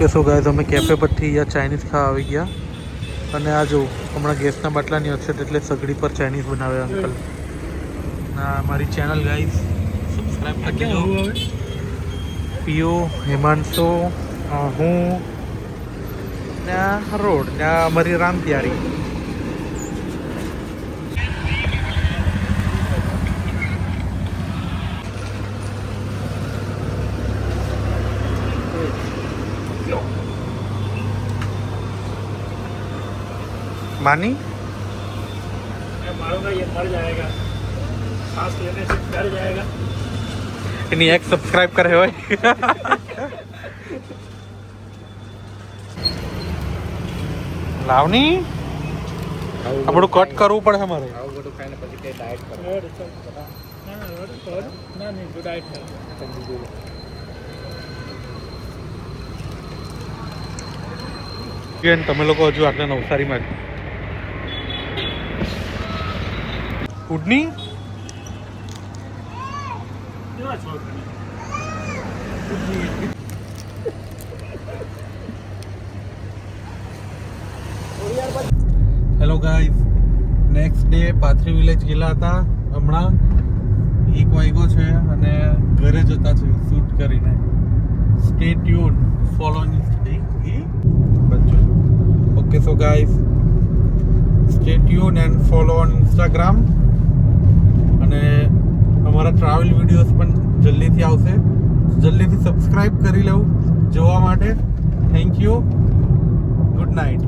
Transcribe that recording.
કે so guys અમે cafe પરથી યા ચાઇનીઝ ખાવા આવી ગયા અને આ જો હમણાં ગેસના બાટલાની અછત એટલે સગડી પર ચાઇનીઝ બનાવે અંકલ. ના મારી ચેનલ ગાઈસ સબસ્ક્રાઇબ કરી દો. પીઓ હિમાંશુ હું ને રોડ ને અમારી રામ તૈયારી. मानी मारूंगा ये मर जाएगा, सांस लेने से डर जाएगा. इन्हीं एक सब्सक्राइब करे हुए लावनी આપણું કટ કરવું પડે અમારે. આવું બધું ખાઈને પછી કે ડાયટ કરો. ના નહીં જો ડાયટ કરો. તમે લોકો હજુ આટલા નવસારીમાં ઉડની હેલો ગાઈઝ, નેક્સ્ટ ડે પાથરી વિલેજ ગયેલા હતા. હમણાં 1 વાગ્યો છે અને ઘરે જતા છે શૂટ કરીને. Stay tune, follow okay. So guys stay tune and follow on Instagram અને અમારા ટ્રાવેલ વિડીયોઝ પણ જલ્દીથી આવશે. જલ્દીથી સબસ્ક્રાઈબ કરી લેવું જોવા માટે. Thank you. Good night.